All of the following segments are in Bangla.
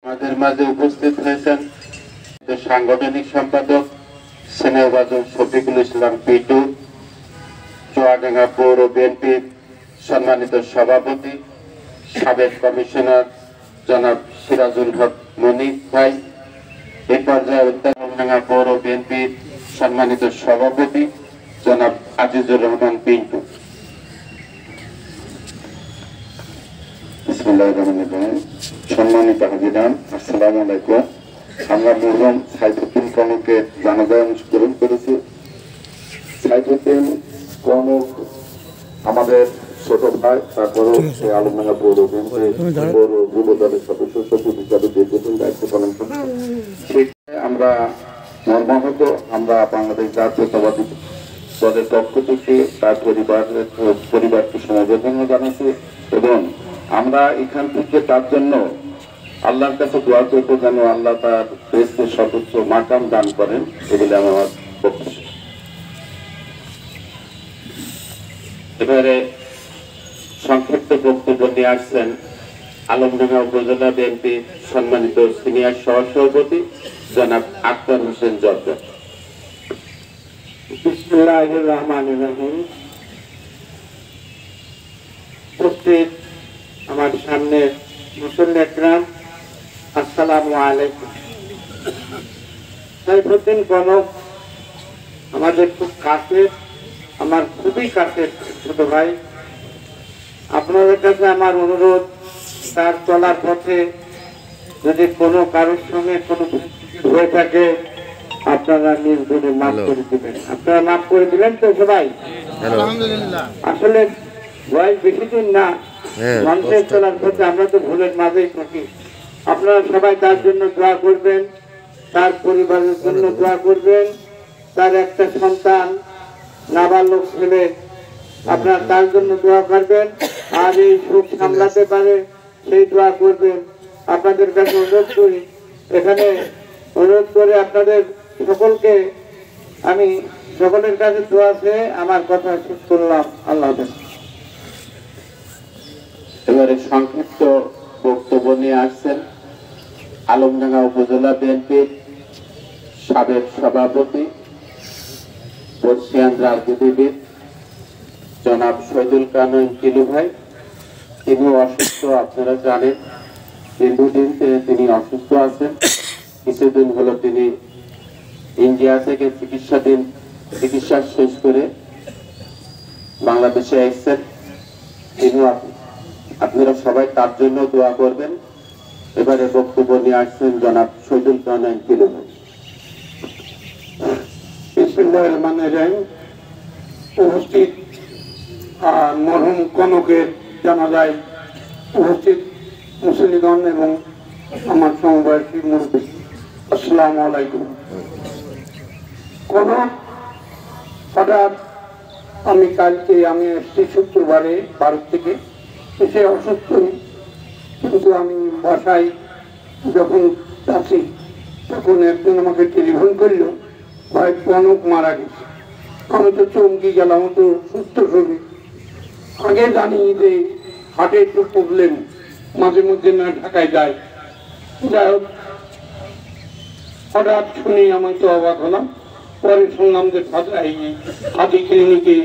আমাদের মাঝে উপস্থিত হয়েছেন সাংগঠনিক সম্পাদক স্নেহভাজন শফিকুল ইসলাম পিটু, চুয়াডাঙ্গা পৌর বিএনপি সম্মানিত সভাপতি সাবেক কমিশনার জনাব সিরাজুল হক মনিক ভাই, এই পর্যায়ে চুয়াডাঙ্গা পৌর বিএনপি সম্মানিত সভাপতি জনাব আজিজুর রহমান পিন্টু। সম্মানিত হাজিরান, আসসালামু আলাইকুম। আমরা মরহুম সাইফুদ্দিন কনককে জানাজায় অংশগ্রহণ করেছি। সাইফুদ্দিন কনক আমাদের ছোট ভাই, তারপরেও সে আলমডাঙ্গা পৌর পৌর যুব দলের সদস্য সচিব হিসাবে দীর্ঘদিন দায়িত্ব পালন করছে। আমরা মর্মাহত। আমরা বাংলাদেশ জাতীয়তাবাদী দলের পক্ষ থেকে তার পরিবারকে সমবেদনা জানাচ্ছি এবং আমরা এখান থেকে তার জন্য আল্লাহর কাছে দোয়া করবো যেন আল্লাহ তার দেশের সর্বোচ্চ মাকাম দান করেন, এগুলি আমার প্রত্যাশা। এবারে সংক্ষিপ্ত বক্তব্য নিয়ে আসছেন আলমডাঙ্গা উপজেলা বিএনপি সম্মানিত সিনিয়র সহসভাপতি জনাব আক্তার হোসেন জর্দার। বিসমিল্লাহির রহমানির রহিম। উপস্থিত আমার সামনে মুসল্লি একরাম, আসসালামু আলাইকুম। সাইফুদ্দিন কনক আমাদের খুব কাছের, আমার খুবই কাছের ছোট ভাই। আপনাদের কাছে আমার অনুরোধ, তার চলার পথে যদি কোনো কারোর সঙ্গে কোনো হয়ে থাকে আপনারা নিজ গুণে মাফ করে দিবেন। আপনারা মাফ করে দিবেন তো সবাই? আসলে বয়স বেশি দিন না, মানুষের চলার পথে আমরা তো ভুলের মাঝেই থাকি। আপনারা সবাই তার জন্য দোয়া করবেন, তার পরিবারের জন্য দোয়া করবেন। তার একটা সন্তান নাবালক ছেলে, আপনারা তার জন্য দোয়া করবেন। আর এই সুখ সামলাতে পারে সেই দোয়া করবেন। আপনাদের কাছে অনুরোধ করি, এখানে অনুরোধ করে আপনাদের সকলকে আমি সকলের কাছে দোয়া চেয়ে আমার কথা শেষ করলাম। আল্লাহ হাফেজ। এবারে সংক্ষিপ্ত বক্তব্য নিয়ে আসছেন আলমডাঙ্গা উপজেলা বিএনপির সাবেক সভাপতি বর্ষিয়ান রাজনীতিবিদ জনাব শহীদুল কানন কিলু ভাই। তিনি অসুস্থ, আপনারা জানেন, দীর্ঘদিন তিনি অসুস্থ আছেন। কিছুদিন হলো তিনি ইন্ডিয়া থেকে চিকিৎসা শেষ করে বাংলাদেশে এসেছেন। তিনি আপনারা সবাই তার জন্য দোয়া করবেন। এবারে বক্তব্য নিয়ে আসছেন জনাব শহীদুল কানন কিলু ভাই। বিসমিল্লাহির রহমানির রহিম। উপস্থিত মরহুম কনকের জানাজায় উপস্থিত মুসলিগণ এবং আমার সমবয়সী মুরব্বী, আসসালামু আলাইকুম। কনক হঠাৎ আমি এসেছি শুক্রবারে ভারত থেকে, এসে অসুস্থ, কিন্তু আমি বাসায় যখন আছি তখন একজন আমাকে টেলিফোন করলো, ভাই কনক মারা গেছে। আমি তো চমকি গেলাম, তো সুস্থ শরীর। আগে জানি যে হার্টে একটু প্রবলেম, মাঝে মধ্যে না ঢাকায় যায়। যাই হোক, হঠাৎ শুনে আমি তো অবাক হলাম। পরে শুনলাম যে হাতি ক্লিনিকে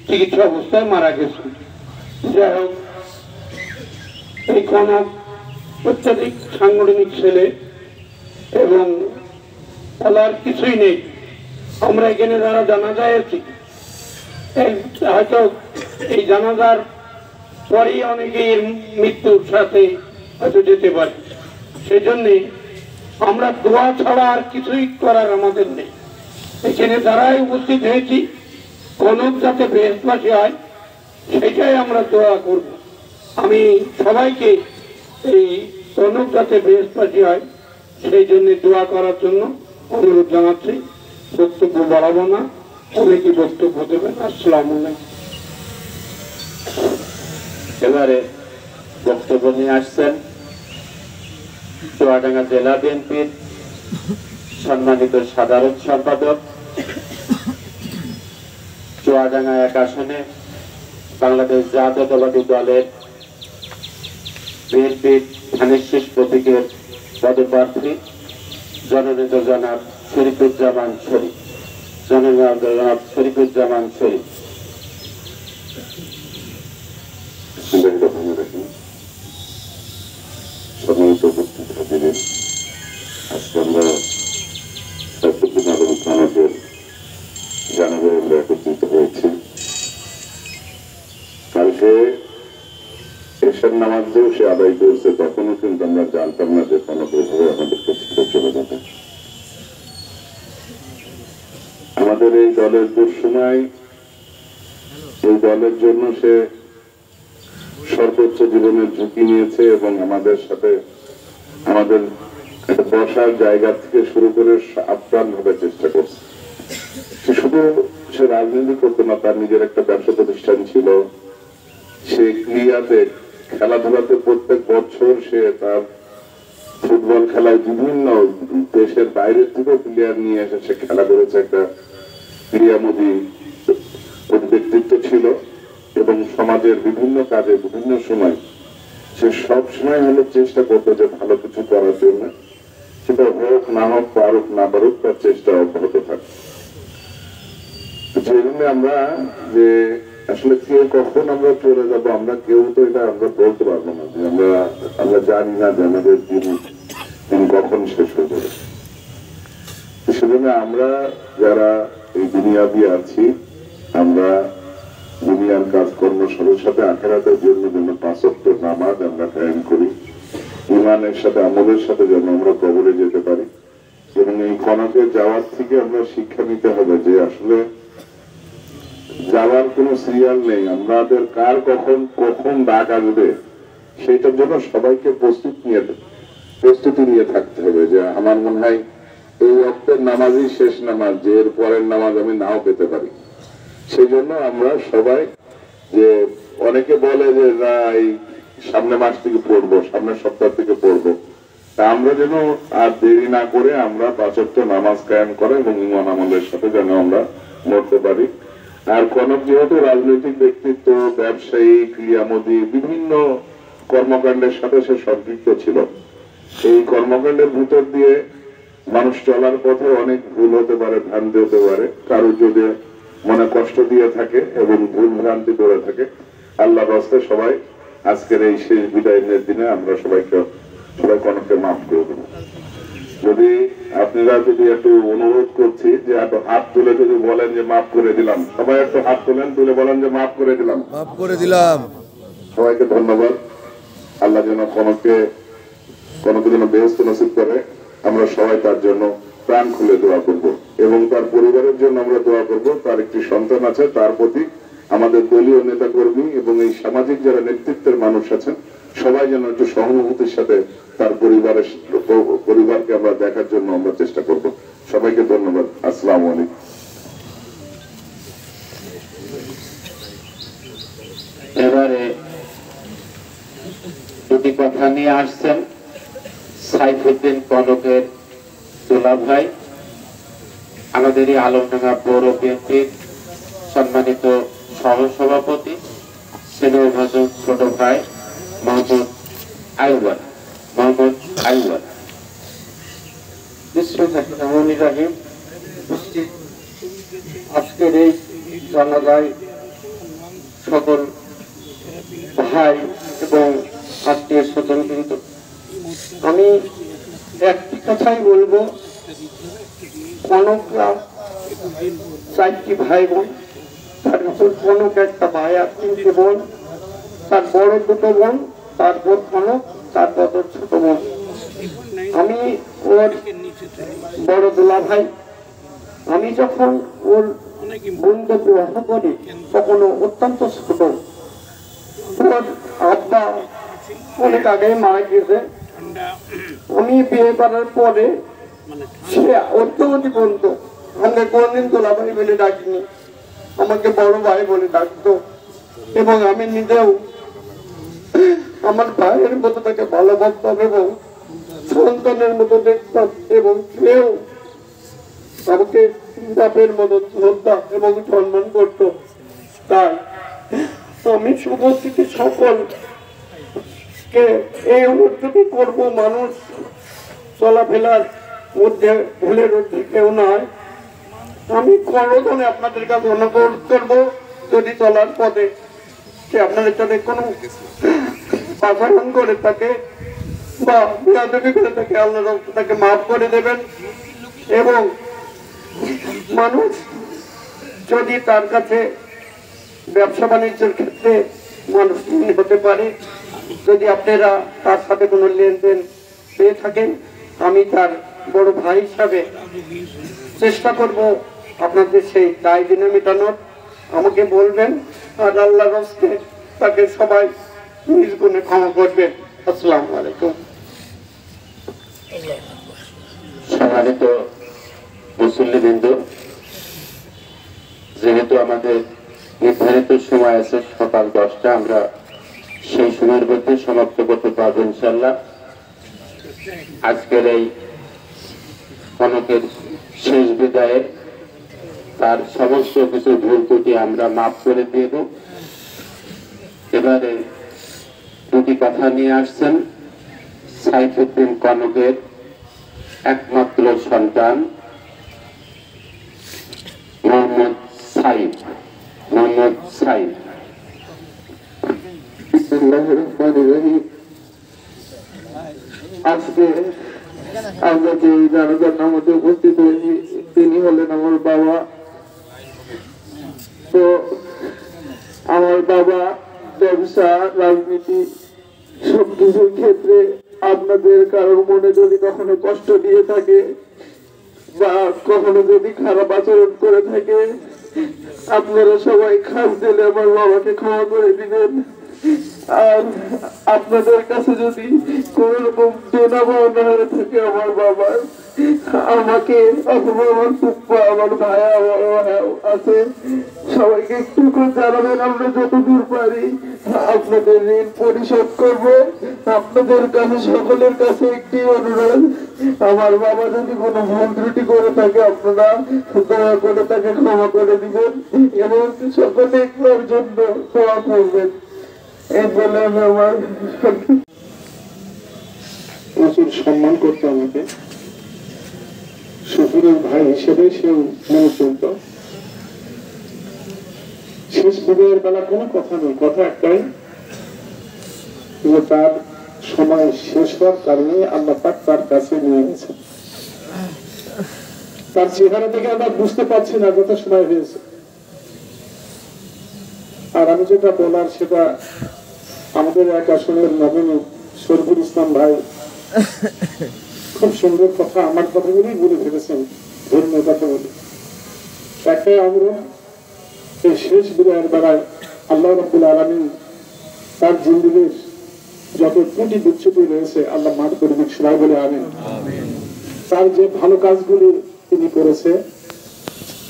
চিকিৎসা অবস্থায় মারা গেছে। যাই হোক, এই কনক অত্যাধিক সাংগঠনিক ছেলে এবং বলার কিছুই নেই। আমরা এখানে যারা জানাজায় আছি, হয়তো এই জানাজার পরেই অনেকের মৃত্যুর সাথে হয়তো যেতে পারে। সেই জন্যে আমরা দোয়া ছাড়া আর কিছুই করার আমাদের নেই। এখানে যারাই উপস্থিত হয়েছি, কনক যাতে বেহেশতবাসী হয় সেটাই আমরা দোয়া করব। আমি সবাইকে এই কনক যাতে বেহেশতবাসী হয় সেই জন্য দোয়া করার জন্য অনুরোধ জানাচ্ছি। বক্তব্য বাড়াবো না, অনেকেই বক্তব্য দেবেন। আসসালামু আলাইকুম। এবারে বক্তব্য নিয়ে আসছেন চুয়াডাঙ্গা জেলা বিএনপির সম্মানিত সাধারণ সম্পাদক, চুয়াডাঙ্গা 1 আসনে বাংলাদেশ জাতীয়তাবাদী দলের বিএনপির ধানের শীষ প্রতীকের পদপ্রার্থী জননেতা জনাব শরীফুজ্জামান শরীফ, জনাব শরীফুজ্জামান শরীফ। সম্মানিত উপস্থিত হাজিরিন, আজকে আমরা সাইফুদ্দিন আলম খানকের জানাজায় আমরা একত্রিত হয়েছি। কালকে এশার নামাজেও সে আদায় করছে, তখনও কিন্তু আমরা জানতাম না যে কনকের ভাবে আমাদেরকে ছেড়ে চলে যাবে। আমাদের এই দলের দুঃসময়, এই দলের জন্য সে সর্বোচ্চ জীবনের ঝুঁকি নিয়েছে এবং আমাদের সাথে আমাদের একটা বসার জায়গা থেকে শুরু করে আপ্রাণ ভাবে চেষ্টা করছে। শুধু সে রাজনীতি করতো না, তার নিজের একটা ব্যবসা প্রতিষ্ঠান ছিল। সে ক্রীড়াতে, খেলাধুলাতে প্রত্যেক বছর সে তার ফুটবল খেলায় বিভিন্ন দেশের বাইরের থেকে প্লেয়ার নিয়ে এসে সে খেলা করেছে। একটা ক্রীড়ামোদী ব্যক্তিত্ব ছিল এবং সমাজের বিভিন্ন কাজে বিভিন্ন সময় সে সব সময় হলো চেষ্টা করতো যে ভালো কিছু করার জন্য, সেটা হোক না হোক, পারুক না পারুক, তার চেষ্টা অব্যাহত থাকে। সেই জন্য আমরা যে আসলে কে কখন আমরা চলে যাব, আমরা কেউ তো এটা আমরা বলতে পারবো না যে আমরা জানি না যে আমাদের দিন কখন শেষ হয়ে যাবে। সেজন্য আমরা যারা এই দুনিয়াবি আছি, আমরা দুনিয়ার কাজকর্ম সবার সাথে আখেরাতের জন্য যেন 5 ওয়াক্ত নামাজ আমরা কায়েম করি, ইমানের সাথে আমলের সাথে যেন আমরা কবরে যেতে পারি। এবং এই কনকে যাওয়ার থেকে আমরা শিক্ষা নিতে হবে যে আসলে যাওয়ার কোনো সিরিয়াল নেই, আমাদের কার কখন ডাক আসবে সেটার জন্য সবাইকে প্রস্তুতি নিয়ে থাকতে হবে। যে আমার মনে হয় এই ওয়াক্তের নামাজই শেষ নামাজ, যে এর পরের নামাজ আমি নাও পেতে পারি। সেই জন্য আমরা সবাই, যে অনেকে বলে যে না এই সামনে মাস থেকে পড়বো, সামনের সপ্তাহ থেকে পড়বো, তা আমরা যেন আর দেরি না করে আমরা 5 ওয়াক্ত নামাজ কায়েম করে এবং ইমান আমলের সাথে যেন আমরা মরতে পারি। আর কনক যেহেতু রাজনৈতিক ব্যক্তিত্ব, ব্যবসায়ী, ক্রীড়ামোদী, বিভিন্ন কর্মকাণ্ডের সাথে সে সম্পৃক্ত ছিল। এই কর্মকাণ্ডের ভিতর দিয়ে মানুষ চলার পথে অনেক ভুল হতে পারে, ভ্রান্তি হতে পারে, কারো যদি মনে কষ্ট দিয়ে থাকে এবং ভুল ভ্রান্তি করে থাকে, আল্লাহর রাস্তায় সবাই আজকের এই শেষ বিদায়ের দিনে আমরা সবাই কনককে মাফ করে দেব। যদি আপনারা যদি একটু অনুরোধ করছি যে একটু হাত তুলে যদি বলেন যে মাফ করে দিলাম, সবাই একটু হাত তুলে বলেন যে মাফ করে দিলাম। মাফ করে দিলাম। সবাইকে ধন্যবাদ। আল্লাহ যেন কনককে যেন বেহেশত নসিব করে। আমরা সবাই তার জন্য প্রাণ খুলে দোয়া করব এবং তার পরিবারের জন্য আমরা দোয়া করব। তার একটি সন্তান আছে, তার প্রতি আমাদের দলীয় নেতা কর্মী এবং এই সামাজিক যারা নেতৃত্বের মানুষ আছেন সবাই যেন একটু সহানুভূতির সাথে তার পরিবারকে আমরা দেখার জন্য আমরা চেষ্টা করব। সবাইকে ধন্যবাদ। আসসালামু আলাইকুম। এবারে দুটি কথা নিয়ে আসছেন সাইফুদ্দিন কনকের দুলা ভাই, আমাদেরই আলমডাঙ্গা পৌর বিএনপির সম্মানিত সহসভাপতি, স্নেহভাজন ছোট ভাই মোহাম্মদ আইওয়ান। আজকের এই জানাজায় সকল ভাই এবং আত্মীয় স্বজন কিন্তু আমি একটি কথাই বলবো, কনকরা 4টি ভাই বোন, তার ভিতর কনক একটা ভাই আর 3টে বোন, তার বড় 2টো বোন, তারপর কনক, তারপর ছোট বোন। আমি ওর বড় দুলা ভাই। আমি যখন ওর বোনকে বিবাহ করি তখন অত্যন্ত ছোট, ওর আব্বা অনেক আগে মারা গেছে। আমি বিয়ে করার পরে সে অত্যবধি বলতো, আমাকে কোনদিন দুলা ভাই বলে ডাকিনি, আমাকে বড় ভাই বলে ডাকতো এবং আমি নিজেও আমার ভাইয়ের মতো তাকে ভালোবাসতাম এবং সন্তানের মতো দেখতাম এবং সেও আমাকে বাপের মতো শ্রদ্ধা এবং সম্মান করতো। তাই আমি উপস্থিতি সকলকে এই অনুরোধ করবো, মানুষ চলাফেরার মধ্যে ভুলের ঊর্ধ্বে কেউ নয়। আমি করজনে আপনাদের কাছে অনুরোধ করবো, যদি চলার পথে সে আপনাদের সাথে কোনো আচরণ করে থাকে বা বেয়াদবি করে থাকে, আপনারা তাকে মাফ করে দেবেন। এবং মানুষ যদি তার কাছে ব্যবসা বাণিজ্যের ক্ষেত্রে মানুষ হতে পারে, যদি আপনারা তার সাথে কোনো লেনদেন পেয়ে থাকেন, আমি তার বড় ভাই হিসাবে চেষ্টা করব আপনাদের সেই দায় দিনে মেটানোর। আমাকে বলবেন, আর আল্লাহর হস্তে তাকে সবাই নিজ গুণে ক্ষমা করবেন। আসসালামু আলাইকুম। সম্মানিত মুসল্লিবৃন্দ, যেহেতু আমাদের নির্ধারিত সময় আছে সকাল 10টা, আমরা সেই সময়ের মধ্যে সমাপ্ত করতে পারবো ইনশাল্লাহ। আজকের এই কনকের শেষ বিদায়ে তার সমস্ত কিছু ভুল ত্রুটি আমরা মাফ করে দেব। এবারে দুটি কথা নিয়ে আসছেন সাইফুদ্দিন কনকের একমাত্র সন্তান মোহাম্মদ সাইফ। আজকে আমরা যে জানাজার নামতে উপস্থিত হয়েছি, তিনি হলেন আমার বাবা। তো আমার বাবা ব্যবসা, রাজনীতি সবকিছুর ক্ষেত্রে আপনাদের কারোর মনে যদি কখনো কষ্ট দিয়ে থাকে বা কখনো যদি খারাপ আচরণ করে থাকে, আপনারা সবাই খাস দিলে আমার বাবাকে ক্ষমা করে দিবেন। আর আপনাদের কাছে যদি কোন রকম দেনা পাওনা হয়ে থাকে আমার বাবার, আমাকে অথবা আমার ফুপ্পা, আমার ভাইয়া আছে, সবাইকে একটু করে জানাবেন। আমরা যতদূর পারি আপনাদের ঋণ পরিশোধ করব। আপনাদের কাছে, সকলের কাছে একটি অনুরোধ, আমার বাবা যদি কোনো ভুল ত্রুটি করে থাকে আপনারা দয়া করে তাকে ক্ষমা করে দিবেন এবং সকলে একবার জন্য দোয়া করবেন। এই বলে আমি আমার প্রচুর সম্মান করতো আমাকে, শ্বশুরের ভাই হিসেবে সেও মনে চলত। শেষ বিদায়ের বেলা কোনো কথা নেই, কথা একটাই, তার সময় শেষ হওয়ার কারণে আল্লাহ পাক তার কাছে নিয়ে গেছে। তার চেহারা থেকে আমরা বুঝতে পারছি না কত সময় হয়েছে। আর আমি যেটা বলার সেটা আমাদের এক আসনের নবীন শরীফুল ইসলাম ভাই খুব সুন্দর কথা, আমার কথাগুলি বলে ফেলেছেন, ধর্মীয় কথা বলে। একটাই অনুরোধ, এই শেষ বিদায়ের বেলায় আল্লাহ রাব্বুল আলামিন তার জিন্দেগীর যত ত্রুটি বিচ্যুতি রয়েছে আল্লাহ মাফ করে দিক, সবাই বলে আমিন। তার যে ভালো কাজগুলি তিনি করেছে,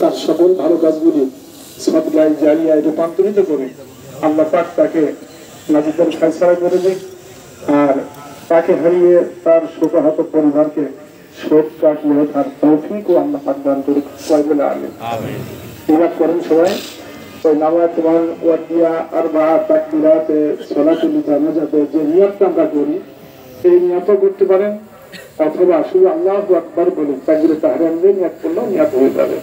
তার সকল ভালো কাজগুলি সদগায় জারিয়ায় রূপান্তরিত করে আল্লাহ পাক তাকে নাজিদের ফয়সালা করে দিক, আর তাকে হারিয়ে তার শোকাহত পরিবারকে শোক কাটিয়ে তার তৌফিকও আল্লাহ পাক দান করে, সবাই বলে আমিন। নিয়াত করেন সবাই, ওই নামাজ ওয়াদিয়া আর বা তাকবীরাতে সালাতুল জানাজাতে যে নিয়াতটা আমরা করি, এই নিয়াতও করতে পারেন, অথবা শুধু আল্লাহু আকবার বলে তাকবীরে তাহরিম দিয়ে নিয়াত করলেও নিয়াত হয়ে যাবে।